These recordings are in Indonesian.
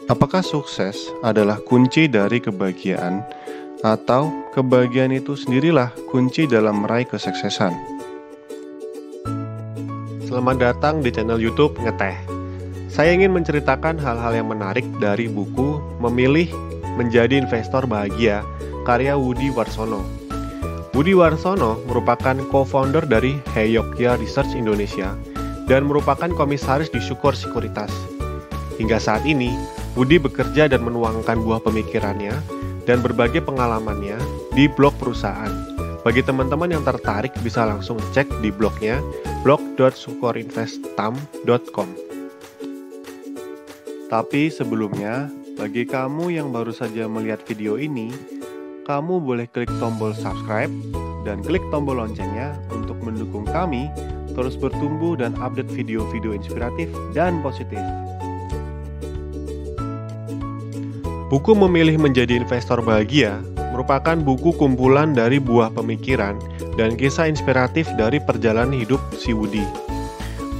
Apakah sukses adalah kunci dari kebahagiaan, atau kebahagiaan itu sendirilah kunci dalam meraih kesuksesan? Selamat datang di channel YouTube Ngeteh. Saya ingin menceritakan hal-hal yang menarik dari buku Memilih Menjadi Investor Bahagia karya Woody Warsono. Woody Warsono merupakan co-founder dari Heyokya Research Indonesia dan merupakan komisaris di Syukur Sekuritas. Hingga saat ini, Woody bekerja dan menuangkan buah pemikirannya dan berbagai pengalamannya di blog perusahaan. Bagi teman-teman yang tertarik bisa langsung cek di blognya blog.sukorinvestam.com. Tapi sebelumnya, bagi kamu yang baru saja melihat video ini, kamu boleh klik tombol subscribe dan klik tombol loncengnya untuk mendukung kami terus bertumbuh dan update video-video inspiratif dan positif. Buku Memilih Menjadi Investor Bahagia merupakan buku kumpulan dari buah pemikiran dan kisah inspiratif dari perjalanan hidup si Woody.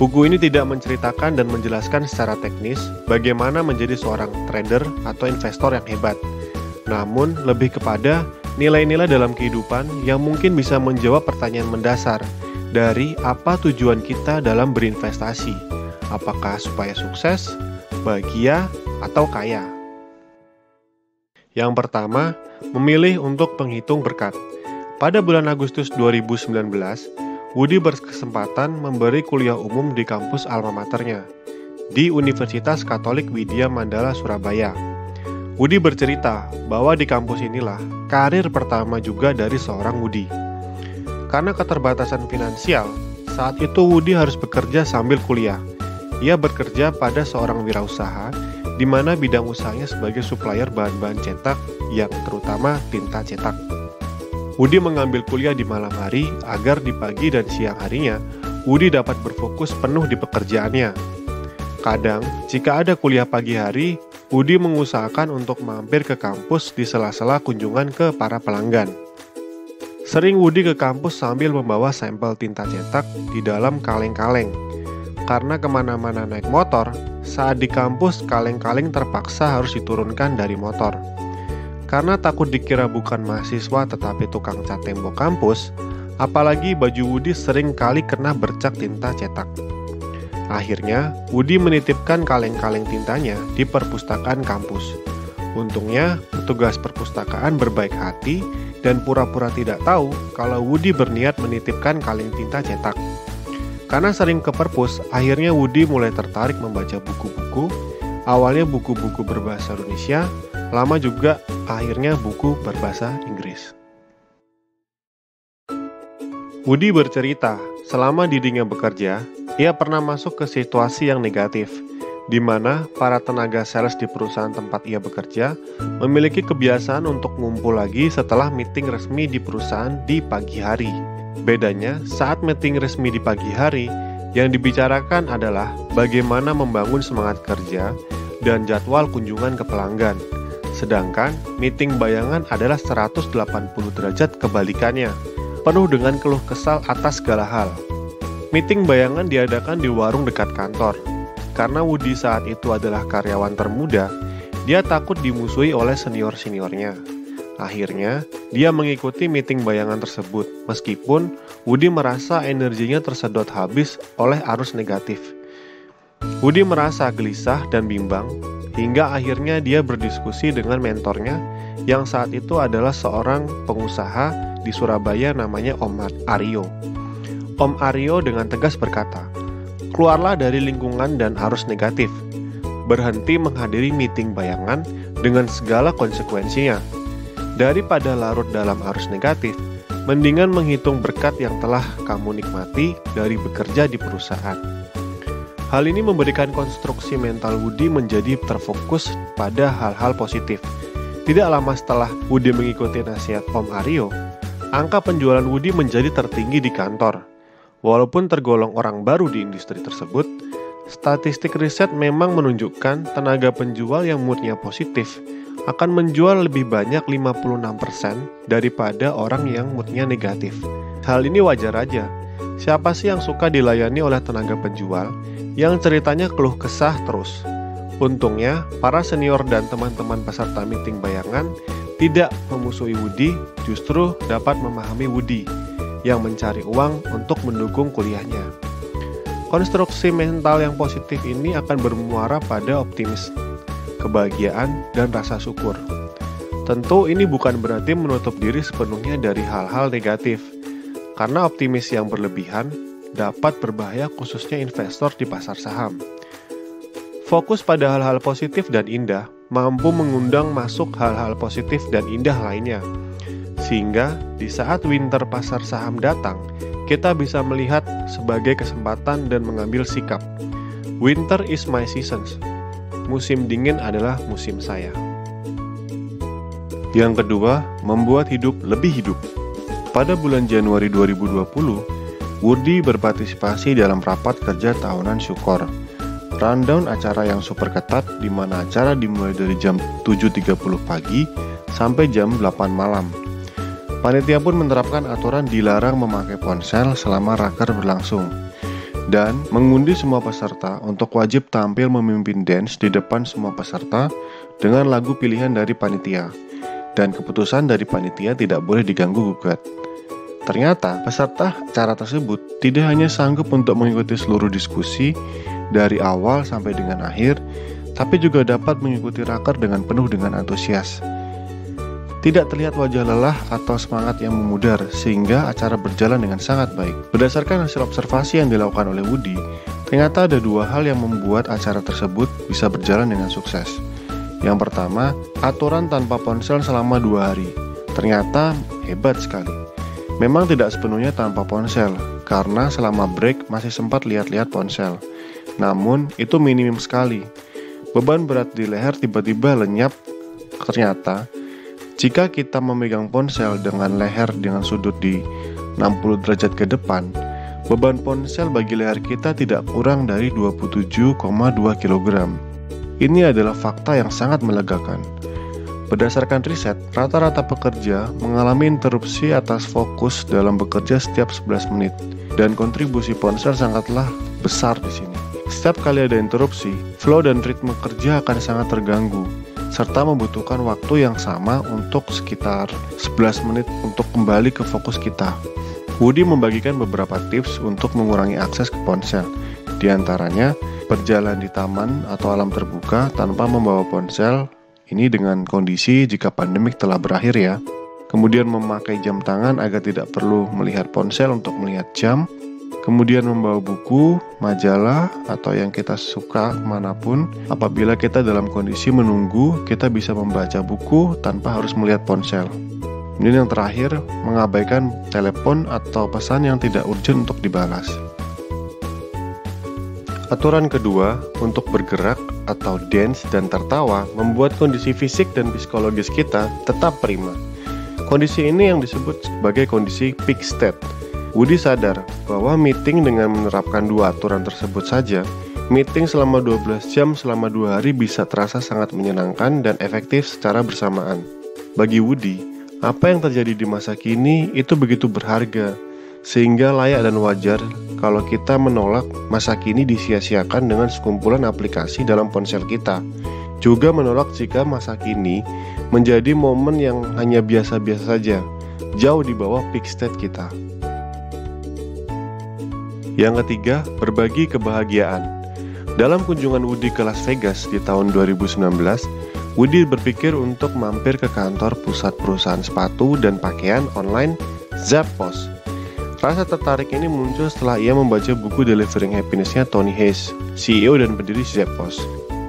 Buku ini tidak menceritakan dan menjelaskan secara teknis bagaimana menjadi seorang trader atau investor yang hebat, namun lebih kepada nilai-nilai dalam kehidupan yang mungkin bisa menjawab pertanyaan mendasar dari apa tujuan kita dalam berinvestasi, apakah supaya sukses, bahagia, atau kaya. Yang pertama, memilih untuk penghitung berkat. Pada bulan Agustus 2019, Woody berkesempatan memberi kuliah umum di kampus alma maternya, di Universitas Katolik Widya Mandala, Surabaya. Woody bercerita bahwa di kampus inilah karir pertama juga dari seorang Woody. Karena keterbatasan finansial, saat itu Woody harus bekerja sambil kuliah. Ia bekerja pada seorang wirausaha, di mana bidang usahanya sebagai supplier bahan-bahan cetak yang terutama tinta cetak. Woody mengambil kuliah di malam hari agar di pagi dan siang harinya Woody dapat berfokus penuh di pekerjaannya. Kadang, jika ada kuliah pagi hari, Woody mengusahakan untuk mampir ke kampus di sela-sela kunjungan ke para pelanggan. Sering Woody ke kampus sambil membawa sampel tinta cetak di dalam kaleng-kaleng. Karena kemana-mana naik motor, saat di kampus kaleng-kaleng terpaksa harus diturunkan dari motor. Karena takut dikira bukan mahasiswa tetapi tukang cat tembok kampus, apalagi baju Woody sering kali kena bercak tinta cetak. Akhirnya, Woody menitipkan kaleng-kaleng tintanya di perpustakaan kampus. Untungnya, petugas perpustakaan berbaik hati dan pura-pura tidak tahu kalau Woody berniat menitipkan kaleng tinta cetak. Karena sering ke perpus, akhirnya Woody mulai tertarik membaca buku-buku. Awalnya buku-buku berbahasa Indonesia, lama juga akhirnya buku berbahasa Inggris. Woody bercerita, selama dirinya bekerja, ia pernah masuk ke situasi yang negatif, di mana para tenaga sales di perusahaan tempat ia bekerja memiliki kebiasaan untuk ngumpul lagi setelah meeting resmi di perusahaan di pagi hari. Bedanya, saat meeting resmi di pagi hari, yang dibicarakan adalah bagaimana membangun semangat kerja dan jadwal kunjungan ke pelanggan. Sedangkan, meeting bayangan adalah 180 derajat kebalikannya, penuh dengan keluh kesal atas segala hal. Meeting bayangan diadakan di warung dekat kantor. Karena Woody saat itu adalah karyawan termuda, dia takut dimusuhi oleh senior-seniornya. Akhirnya, dia mengikuti meeting bayangan tersebut, meskipun Woody merasa energinya tersedot habis oleh arus negatif. Woody merasa gelisah dan bimbang, hingga akhirnya dia berdiskusi dengan mentornya, yang saat itu adalah seorang pengusaha di Surabaya namanya Om Aryo. Om Aryo dengan tegas berkata, "Keluarlah dari lingkungan dan arus negatif. Berhenti menghadiri meeting bayangan dengan segala konsekuensinya. Daripada larut dalam arus negatif, mendingan menghitung berkat yang telah kamu nikmati dari bekerja di perusahaan." Hal ini memberikan konstruksi mental Woody menjadi terfokus pada hal-hal positif. Tidak lama setelah Woody mengikuti nasihat Om Aryo, angka penjualan Woody menjadi tertinggi di kantor. Walaupun tergolong orang baru di industri tersebut, statistik riset memang menunjukkan tenaga penjual yang moodnya positif akan menjual lebih banyak 56% daripada orang yang moodnya negatif. Hal ini wajar aja. Siapa sih yang suka dilayani oleh tenaga penjual yang ceritanya keluh kesah terus? Untungnya, para senior dan teman-teman peserta meeting bayangan tidak memusuhi Woody, justru dapat memahami Woody yang mencari uang untuk mendukung kuliahnya. Konstruksi mental yang positif ini akan bermuara pada optimis, kebahagiaan, dan rasa syukur. Tentu ini bukan berarti menutup diri sepenuhnya dari hal-hal negatif, karena optimis yang berlebihan dapat berbahaya khususnya investor di pasar saham. Fokus pada hal-hal positif dan indah mampu mengundang masuk hal-hal positif dan indah lainnya. Sehingga di saat winter pasar saham datang, kita bisa melihat sebagai kesempatan dan mengambil sikap. Winter is my season. Musim dingin adalah musim saya. Yang kedua, membuat hidup lebih hidup. Pada bulan Januari 2020, Woody berpartisipasi dalam rapat kerja tahunan Syukor. Rundown acara yang super ketat di mana acara dimulai dari jam 7.30 pagi sampai jam 8 malam. Panitia pun menerapkan aturan dilarang memakai ponsel selama raker berlangsung dan mengundi semua peserta untuk wajib tampil memimpin dance di depan semua peserta dengan lagu pilihan dari panitia, dan keputusan dari panitia tidak boleh diganggu-gugat. Ternyata peserta acara tersebut tidak hanya sanggup untuk mengikuti seluruh diskusi dari awal sampai dengan akhir, tapi juga dapat mengikuti raker dengan penuh dengan antusias. Tidak terlihat wajah lelah atau semangat yang memudar, sehingga acara berjalan dengan sangat baik. Berdasarkan hasil observasi yang dilakukan oleh Woody, ternyata ada dua hal yang membuat acara tersebut bisa berjalan dengan sukses. Yang pertama, aturan tanpa ponsel selama 2 hari. Ternyata hebat sekali. Memang tidak sepenuhnya tanpa ponsel, karena selama break masih sempat lihat-lihat ponsel. Namun, itu minim sekali. Beban berat di leher tiba-tiba lenyap. Ternyata, jika kita memegang ponsel dengan leher dengan sudut di 60 derajat ke depan, beban ponsel bagi leher kita tidak kurang dari 27,2 kg. Ini adalah fakta yang sangat melegakan. Berdasarkan riset, rata-rata pekerja mengalami interupsi atas fokus dalam bekerja setiap 11 menit, dan kontribusi ponsel sangatlah besar di sini. Setiap kali ada interupsi, flow dan ritme kerja akan sangat terganggu, serta membutuhkan waktu yang sama untuk sekitar 11 menit untuk kembali ke fokus kita. Woody membagikan beberapa tips untuk mengurangi akses ke ponsel. Di antaranya, berjalan di taman atau alam terbuka tanpa membawa ponsel, ini dengan kondisi jika pandemik telah berakhir ya. Kemudian memakai jam tangan agar tidak perlu melihat ponsel untuk melihat jam. Kemudian membawa buku, majalah, atau yang kita suka manapun. Apabila kita dalam kondisi menunggu, kita bisa membaca buku tanpa harus melihat ponsel. Kemudian yang terakhir, mengabaikan telepon atau pesan yang tidak urgent untuk dibalas. Aturan kedua, untuk bergerak atau dance dan tertawa membuat kondisi fisik dan psikologis kita tetap prima. Kondisi ini yang disebut sebagai kondisi peak state. Woody sadar bahwa meeting dengan menerapkan dua aturan tersebut saja, meeting selama 12 jam selama 2 hari bisa terasa sangat menyenangkan dan efektif secara bersamaan. Bagi Woody, apa yang terjadi di masa kini itu begitu berharga, sehingga layak dan wajar kalau kita menolak masa kini disia-siakan dengan sekumpulan aplikasi dalam ponsel kita. Juga menolak jika masa kini menjadi momen yang hanya biasa-biasa saja, jauh di bawah peak state kita. Yang ketiga, berbagi kebahagiaan. Dalam kunjungan Woody ke Las Vegas di tahun 2019, Woody berpikir untuk mampir ke kantor pusat perusahaan sepatu dan pakaian online Zappos. Rasa tertarik ini muncul setelah ia membaca buku Delivering Happiness-nya Tony Hayes, CEO dan pendiri Zappos.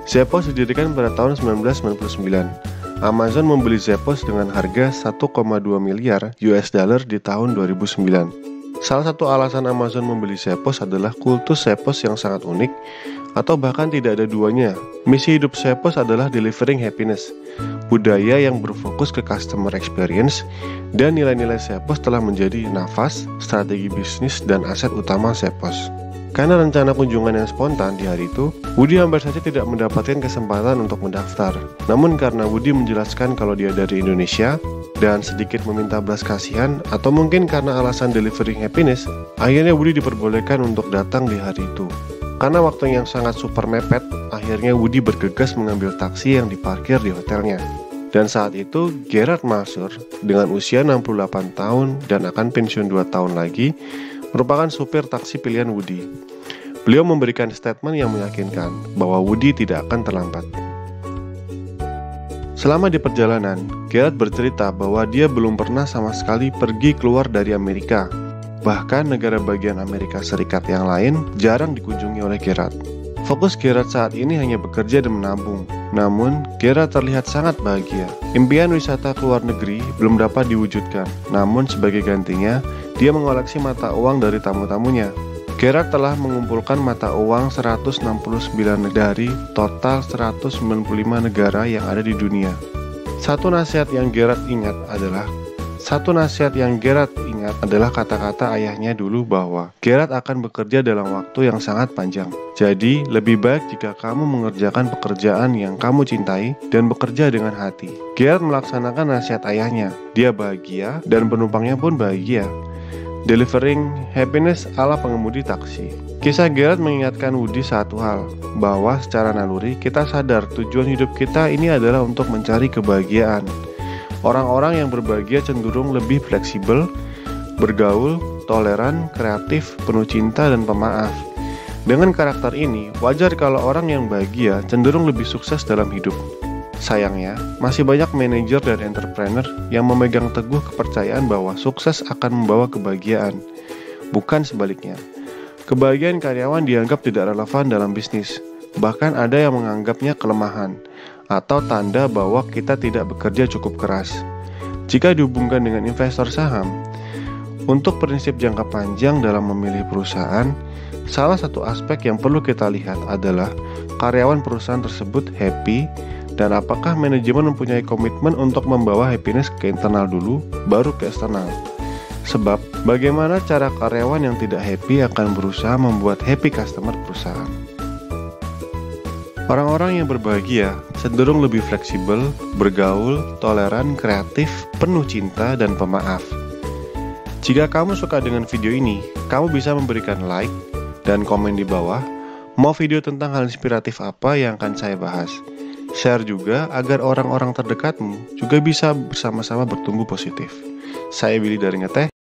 Zappos didirikan pada tahun 1999. Amazon membeli Zappos dengan harga 1,2 miliar US dollar di tahun 2009. Salah satu alasan Amazon membeli Zappos adalah kultus Zappos yang sangat unik, atau bahkan tidak ada duanya. Misi hidup Zappos adalah delivering happiness, budaya yang berfokus ke customer experience, dan nilai-nilai Zappos telah menjadi nafas, strategi bisnis, dan aset utama Zappos. Karena rencana kunjungan yang spontan di hari itu, Woody hampir saja tidak mendapatkan kesempatan untuk mendaftar. Namun karena Woody menjelaskan kalau dia dari Indonesia, dan sedikit meminta belas kasihan, atau mungkin karena alasan delivering happiness, akhirnya Woody diperbolehkan untuk datang di hari itu. Karena waktu yang sangat super mepet, akhirnya Woody bergegas mengambil taksi yang diparkir di hotelnya. Dan saat itu, Gerard Marsur dengan usia 68 tahun dan akan pensiun 2 tahun lagi, merupakan supir taksi pilihan Woody. Beliau memberikan statement yang meyakinkan bahwa Woody tidak akan terlambat. Selama di perjalanan, Gerard bercerita bahwa dia belum pernah sama sekali pergi keluar dari Amerika. Bahkan negara bagian Amerika Serikat yang lain jarang dikunjungi oleh Gerard. Fokus Gerard saat ini hanya bekerja dan menabung. Namun, Gerard terlihat sangat bahagia. Impian wisata ke luar negeri belum dapat diwujudkan. Namun sebagai gantinya, dia mengoleksi mata uang dari tamu-tamunya. Gerard telah mengumpulkan mata uang 169 dari total 195 negara yang ada di dunia. Satu nasihat yang Gerard ingat adalah kata-kata ayahnya dulu bahwa Gerard akan bekerja dalam waktu yang sangat panjang. Jadi, lebih baik jika kamu mengerjakan pekerjaan yang kamu cintai dan bekerja dengan hati. Gerard melaksanakan nasihat ayahnya. Dia bahagia dan penumpangnya pun bahagia. Delivering happiness ala pengemudi taksi. Kisah Gerard mengingatkan Woody satu hal, bahwa secara naluri kita sadar tujuan hidup kita ini adalah untuk mencari kebahagiaan. Orang-orang yang berbahagia cenderung lebih fleksibel, bergaul, toleran, kreatif, penuh cinta, dan pemaaf. Dengan karakter ini, wajar kalau orang yang bahagia cenderung lebih sukses dalam hidup. Sayangnya, masih banyak manajer dan entrepreneur yang memegang teguh kepercayaan bahwa sukses akan membawa kebahagiaan, bukan sebaliknya. Kebahagiaan karyawan dianggap tidak relevan dalam bisnis, bahkan ada yang menganggapnya kelemahan, atau tanda bahwa kita tidak bekerja cukup keras. Jika dihubungkan dengan investor saham, untuk prinsip jangka panjang dalam memilih perusahaan, salah satu aspek yang perlu kita lihat adalah karyawan perusahaan tersebut happy, dan apakah manajemen mempunyai komitmen untuk membawa happiness ke internal dulu, baru ke eksternal. Sebab, bagaimana cara karyawan yang tidak happy akan berusaha membuat happy customer perusahaan. Orang-orang yang berbahagia cenderung lebih fleksibel, bergaul, toleran, kreatif, penuh cinta, dan pemaaf. Jika kamu suka dengan video ini, kamu bisa memberikan like dan komen di bawah, mau video tentang hal inspiratif apa yang akan saya bahas. Share juga agar orang-orang terdekatmu juga bisa bersama-sama bertumbuh positif. Saya Billy dari Ngeteh.